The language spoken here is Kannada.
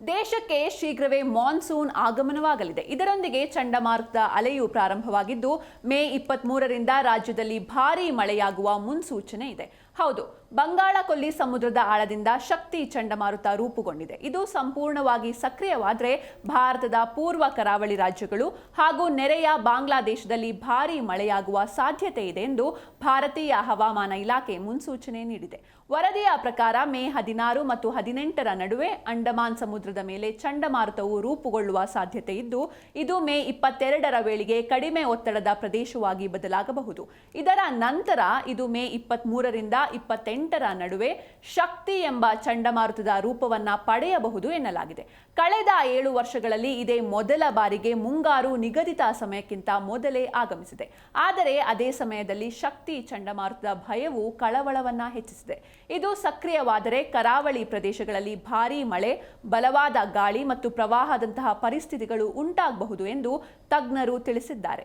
ದೇಶಕ್ಕೆ ಶೀಘ್ರವೇ ಮಾನ್ಸೂನ್ ಆಗಮನವಾಗಲಿದೆ. ಇದರೊಂದಿಗೆ ಚಂಡಮಾರುತದ ಅಲೆಯು ಪ್ರಾರಂಭವಾಗಿದ್ದು ಮೇ 23ರಿಂದ ರಾಜ್ಯದಲ್ಲಿ ಭಾರೀ ಮಳೆಯಾಗುವ ಮುನ್ಸೂಚನೆ ಇದೆ. ಹೌದು, ಬಂಗಾಳ ಕೊಲ್ಲಿ ಸಮುದ್ರದ ಆಳದಿಂದ ಶಕ್ತಿ ಚಂಡಮಾರುತ ರೂಪುಗೊಂಡಿದೆ. ಇದು ಸಂಪೂರ್ಣವಾಗಿ ಸಕ್ರಿಯವಾದರೆ ಭಾರತದ ಪೂರ್ವ ಕರಾವಳಿ ರಾಜ್ಯಗಳು ಹಾಗೂ ನೆರೆಯ ಬಾಂಗ್ಲಾದೇಶದಲ್ಲಿ ಭಾರೀ ಮಳೆಯಾಗುವ ಸಾಧ್ಯತೆ ಇದೆ ಎಂದು ಭಾರತೀಯ ಹವಾಮಾನ ಇಲಾಖೆ ಮುನ್ಸೂಚನೆ ನೀಡಿದೆ. ವರದಿಯ ಪ್ರಕಾರ ಮೇ 16 ಮತ್ತು 18ರ ನಡುವೆ ಅಂಡಮಾನ್ ಸಮುದ್ರದ ಮೇಲೆ ಚಂಡಮಾರುತವು ರೂಪುಗೊಳ್ಳುವ ಸಾಧ್ಯತೆ ಇದ್ದು, ಇದು ಮೇ 22ರ ವೇಳೆಗೆ ಕಡಿಮೆ ಒತ್ತಡದ ಪ್ರದೇಶವಾಗಿ ಬದಲಾಗಬಹುದು. ಇದರ ನಂತರ ಇದು ಮೇ 23ರಿಂದ 28ರ ನಡುವೆ ಶಕ್ತಿ ಎಂಬ ಚಂಡಮಾರುತದ ರೂಪವನ್ನ ಪಡೆಯಬಹುದು ಎನ್ನಲಾಗಿದೆ. ಕಳೆದ 7 ವರ್ಷಗಳಲ್ಲಿ ಇದೇ ಮೊದಲ ಬಾರಿಗೆ ಮುಂಗಾರು ನಿಗದಿತ ಸಮಯಕ್ಕಿಂತ ಮೊದಲೇ ಆಗಮಿಸಿದೆ. ಆದರೆ ಅದೇ ಸಮಯದಲ್ಲಿ ಶಕ್ತಿ ಚಂಡಮಾರುತದ ಭಯವು ಕಳವಳವನ್ನ ಹೆಚ್ಚಿಸಿದೆ. ಇದು ಸಕ್ರಿಯವಾದರೆ ಕರಾವಳಿ ಪ್ರದೇಶಗಳಲ್ಲಿ ಭಾರೀ ಮಳೆ, ಬಲವಾದ ಗಾಳಿ ಮತ್ತು ಪ್ರವಾಹದಂತಹ ಪರಿಸ್ಥಿತಿಗಳು ಉಂಟಾಗಬಹುದು ಎಂದು ತಜ್ಞರು ತಿಳಿಸಿದ್ದಾರೆ.